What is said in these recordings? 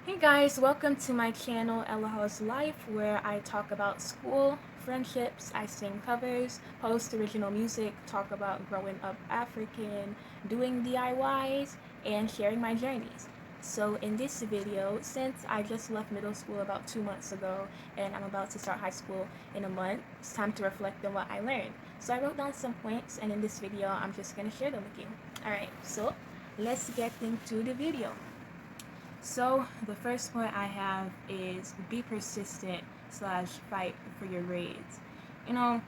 Hey guys, welcome to my channel Ella House Life, where I talk about school, friendships, I sing covers, post original music, talk about growing up African, doing DIYs, and sharing my journeys. So in this video, since I just left middle school about 2 months ago and I'm about to start high school in a month, it's time to reflect on what I learned. So I wrote down some points, and in this video I'm just going to share them with you. Alright, so let's get into the video. So the first point I have is be persistent slash fight for your grades. You know,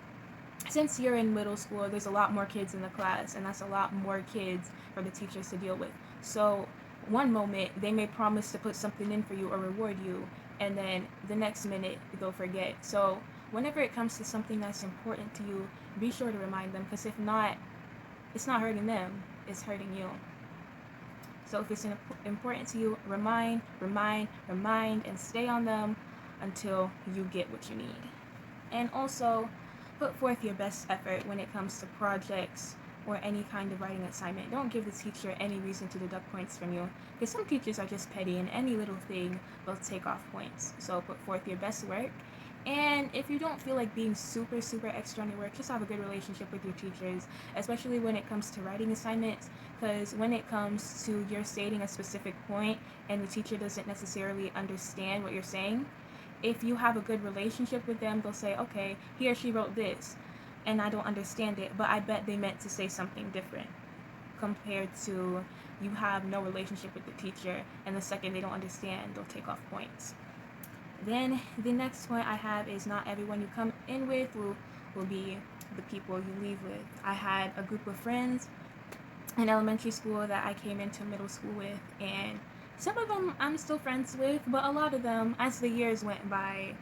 since you're in middle school, there's a lot more kids in the class, and that's a lot more kids for the teachers to deal with. So one moment they may promise to put something in for you or reward you, and then the next minute they'll forget. So whenever it comes to something that's important to you, be sure to remind them, because if not, it's not hurting them, it's hurting you. So if it's important to you, remind, and stay on them until you get what you need. And also, put forth your best effort when it comes to projects or any kind of writing assignment. Don't give the teacher any reason to deduct points from you, because some teachers are just petty and any little thing will take off points. So put forth your best work. And if you don't feel like being super extra on your work, just have a good relationship with your teachers, especially when it comes to writing assignments, because when it comes to you're stating a specific point and the teacher doesn't necessarily understand what you're saying, if you have a good relationship with them, they'll say, okay, he or she wrote this and I don't understand it, but I bet they meant to say something different, compared to you have no relationship with the teacher and the second they don't understand, they'll take off points. Then the next point I have is not everyone you come in with will be the people you leave with. I had a group of friends in elementary school that I came into middle school with, and some of them I'm still friends with, but a lot of them, as the years went by,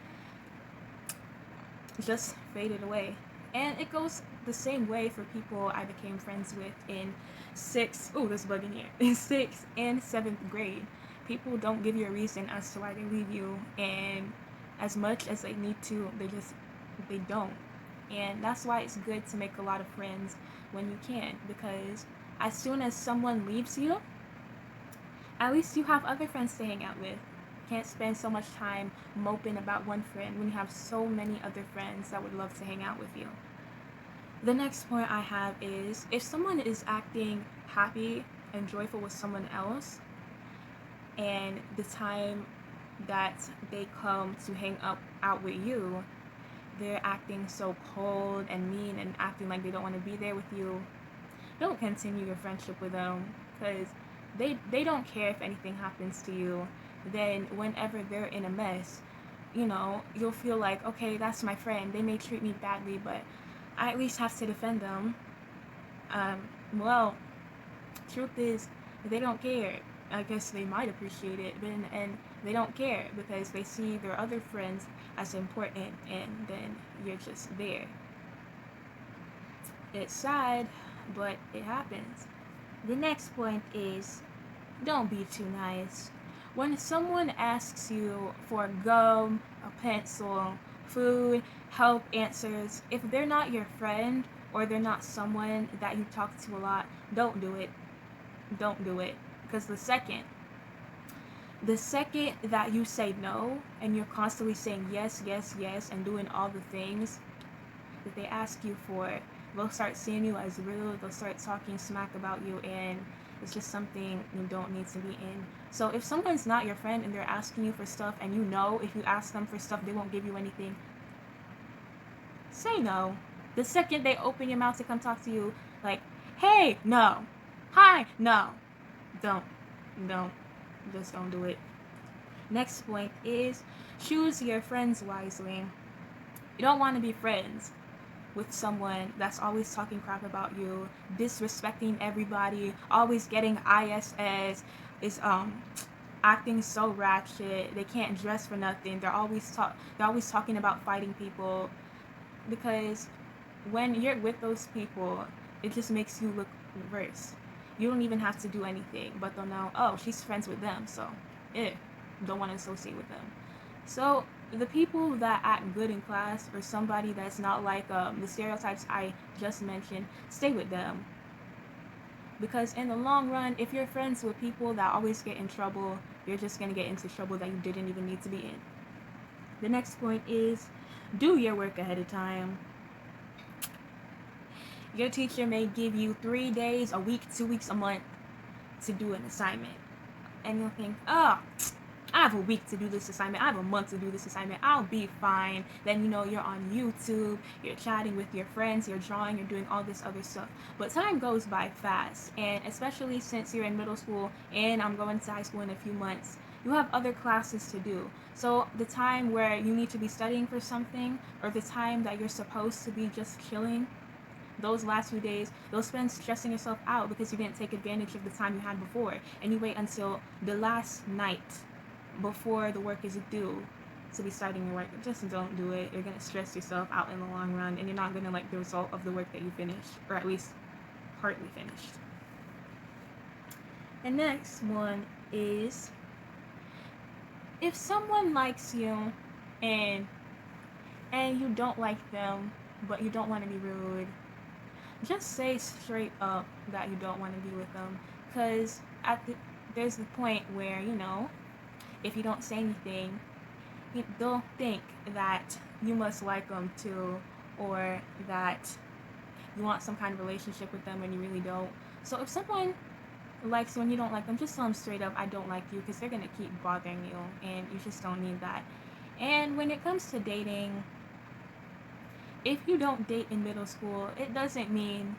just faded away. And it goes the same way for people I became friends with in there's a bug in here, in 6th and 7th grade. People don't give you a reason as to why they leave you, and as much as they need to, they don't. And that's why it's good to make a lot of friends when you can, because as soon as someone leaves you, at least you have other friends to hang out with. Can't spend so much time moping about one friend when you have so many other friends that would love to hang out with you. The next point I have is, if someone is acting happy and joyful with someone else, and the time that they come to hang out with you, they're acting so cold and mean and acting like they don't want to be there with you, don't continue your friendship with them, because they don't care if anything happens to you. Then whenever they're in a mess, you'll feel like, okay, that's my friend, they may treat me badly, but I at least have to defend them. Well, truth is, they don't care. I guess they might appreciate it, but in the end, they don't care, because they see their other friends as important, and then you're just there. It's sad, but it happens. The next point is, don't be too nice. When someone asks you for gum, a pencil, food, help, answers, if they're not your friend or they're not someone that you talk to a lot, don't do it. Don't do it. Because the second that you say no and you're constantly saying yes, and doing all the things that they ask you for, they'll start seeing you as rude, they'll start talking smack about you, and it's just something you don't need to be in. So if someone's not your friend and they're asking you for stuff, and you know if you ask them for stuff they won't give you anything, say no. The second they open your mouth to come talk to you, like, hey, no. Hi, no. Don't. Don't. Just don't do it. Next point is, choose your friends wisely. You don't want to be friends with someone that's always talking crap about you, disrespecting everybody, always getting ISS, is acting so ratchet. They can't dress for nothing. They're always talking about fighting people, because when you're with those people, it just makes you look worse. You don't even have to do anything, but they'll know, oh, she's friends with them, so don't want to associate with them. So the people that act good in class, or somebody that's not like the stereotypes I just mentioned, stay with them. Because in the long run, if you're friends with people that always get in trouble, you're just going to get into trouble that you didn't even need to be in. The next point is do your work ahead of time. Your teacher may give you 3 days, a week, 2 weeks, a month to do an assignment. And you'll think, oh, I have a week to do this assignment. I have a month to do this assignment. I'll be fine. Then, you're on YouTube, you're chatting with your friends, you're drawing, you're doing all this other stuff. But time goes by fast. And especially since you're in middle school and I'm going to high school in a few months, you have other classes to do. So the time where you need to be studying for something, or the time that you're supposed to be just chilling, those last few days, you'll spend stressing yourself out because you didn't take advantage of the time you had before. And you wait until the last night before the work is due to be starting your work. Just don't do it. You're going to stress yourself out in the long run, and you're not going to like the result of the work that you finished, or at least partly finished. The next one is, if someone likes you and you don't like them, but you don't want to be rude, just say straight up that you don't want to be with them. Because there's the point where, if you don't say anything, they'll think that you must like them too, or that you want some kind of relationship with them when you really don't. So if someone likes you and you don't like them, just tell them straight up, I don't like you, because they're going to keep bothering you, and you just don't need that. And when it comes to dating, if you don't date in middle school, it doesn't mean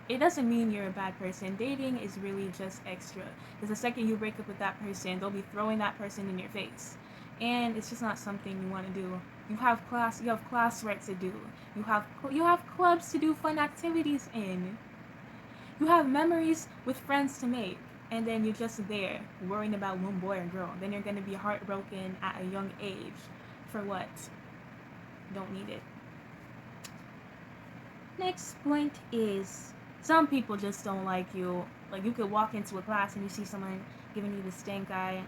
you're a bad person. Dating is really just extra, because the second you break up with that person, they'll be throwing that person in your face, and it's just not something you want to do. You have classwork to do. You have clubs to do fun activities in. You have memories with friends to make, and then you're just there worrying about one boy or girl. Then you're going to be heartbroken at a young age. For what? Don't need it. Next point is, some people just don't like you. Like, you could walk into a class and you see someone giving you the stink eye.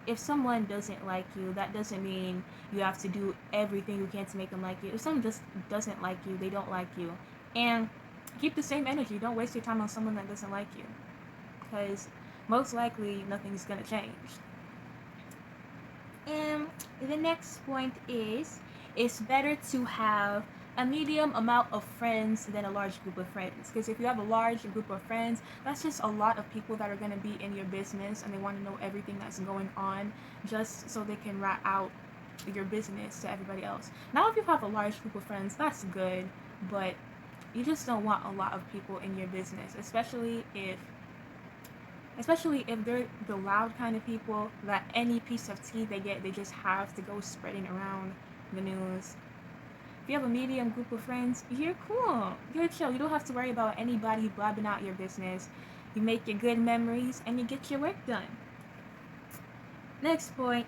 If someone doesn't like you, that doesn't mean you have to do everything you can to make them like you. If someone just doesn't like you, they don't like you. And keep the same energy. Don't waste your time on someone that doesn't like you, because most likely nothing's gonna change. And the next point is, it's better to have a medium amount of friends than a large group of friends. Because if you have a large group of friends, that's just a lot of people that are going to be in your business, and they want to know everything that's going on just so they can rat out your business to everybody else. Now, if you have a large group of friends, that's good, but you just don't want a lot of people in your business, especially if they're the loud kind of people that any piece of tea they get, they just have to go spreading around the news. If you have a medium group of friends, you're cool. You're chill. You don't have to worry about anybody blabbing out your business. You make your good memories and you get your work done. Next point,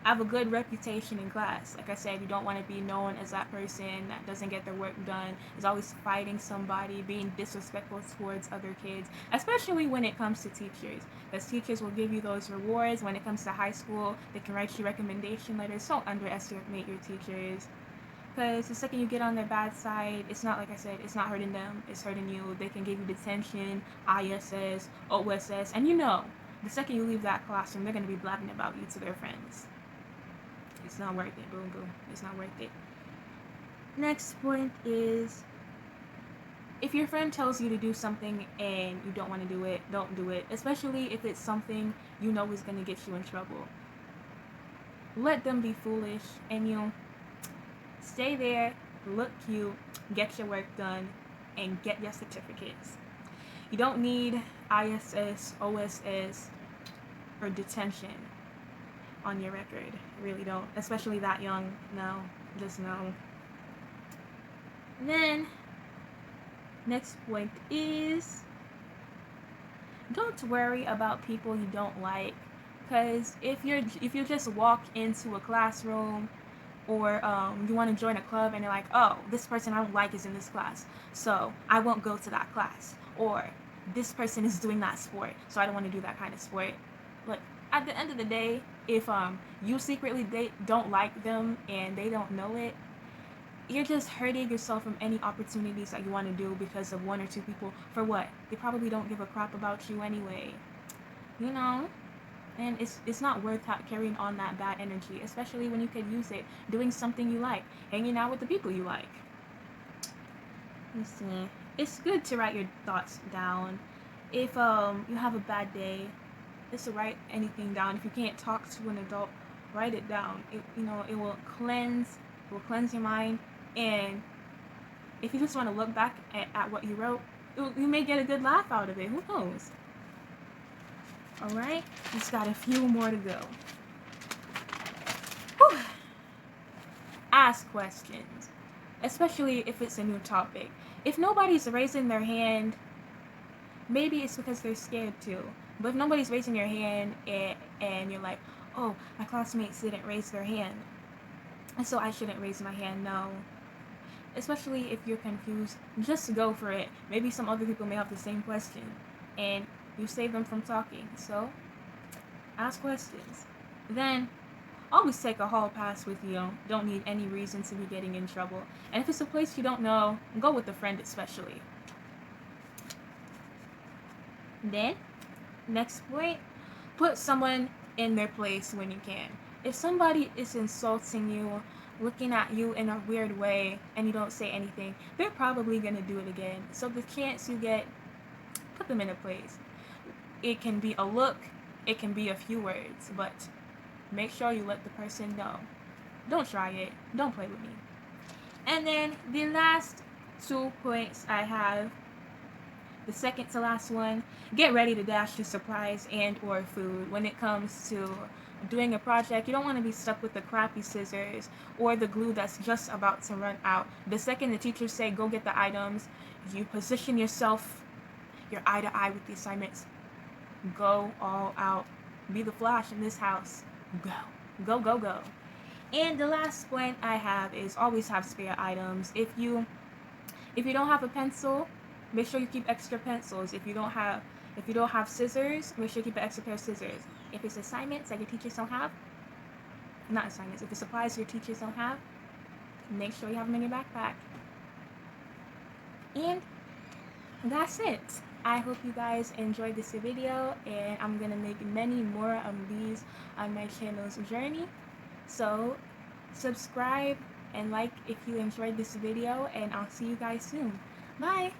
have a good reputation in class. Like I said, you don't want to be known as that person that doesn't get their work done, is always fighting somebody, being disrespectful towards other kids, especially when it comes to teachers. Because teachers will give you those rewards. When it comes to high school, they can write you recommendation letters. Don't underestimate your teachers. Because the second you get on their bad side, it's not, like I said, it's not hurting them, it's hurting you. They can give you detention, ISS, OSS, and the second you leave that classroom, they're going to be blabbing about you to their friends. It's not worth it, boom, boom. It's not worth it. Next point is, if your friend tells you to do something and you don't want to do it, don't do it. Especially if it's something you know is going to get you in trouble. Let them be foolish, and stay there, look cute, get your work done, and get your certificates. You don't need ISS, OSS, or detention on your record. You really don't. Especially that young. No. Just no. And then, next point is, don't worry about people you don't like. Because if you just walk into a classroom, or you want to join a club and you're like, oh, this person I don't like is in this class, so I won't go to that class. Or this person is doing that sport, so I don't want to do that kind of sport. Look, at the end of the day, if you secretly don't like them and they don't know it, you're just hurting yourself from any opportunities that you want to do because of one or two people. For what? They probably don't give a crap about you anyway. You know? And it's not worth carrying on that bad energy, especially when you could use it doing something you like, hanging out with the people you like. Let's see. It's good to write your thoughts down. If you have a bad day, just to write anything down. If you can't talk to an adult, write it down. It will cleanse your mind. And if you just want to look back at what you wrote, you may get a good laugh out of it. Who knows? All right, just got a few more to go. Whew. Ask questions, especially if it's a new topic. If nobody's raising their hand, maybe it's because they're scared too. But if nobody's raising your hand and you're like, oh, my classmates didn't raise their hand, and so I shouldn't raise my hand, no. Especially if you're confused, just go for it. Maybe some other people may have the same question, and you save them from talking. So, ask questions. Then, always take a hall pass with you. Don't need any reason to be getting in trouble. And if it's a place you don't know, go with a friend especially. Then, next point, put someone in their place when you can. If somebody is insulting you, looking at you in a weird way, and you don't say anything, they're probably going to do it again. So the chance you get, put them in a place. It can be a look, it can be a few words, but make sure you let the person know. Don't try it. Don't play with me. And then the last 2 points I have, the second to last one, get ready to dash your supplies and or food. When it comes to doing a project, you don't want to be stuck with the crappy scissors or the glue that's just about to run out. The second the teachers say go get the items, you position yourself, you're eye to eye with the assignments. Go all out. Be the Flash in this house. Go. Go, go, go. And the last point I have is always have spare items. If you don't have a pencil, make sure you keep extra pencils. If you don't have scissors, make sure you keep an extra pair of scissors. If it's assignments that your teachers don't have, not assignments, if it's supplies your teachers don't have, make sure you have them in your backpack. And that's it. I hope you guys enjoyed this video, and I'm gonna make many more of these on my channel's journey. So subscribe and like if you enjoyed this video, and I'll see you guys soon. Bye!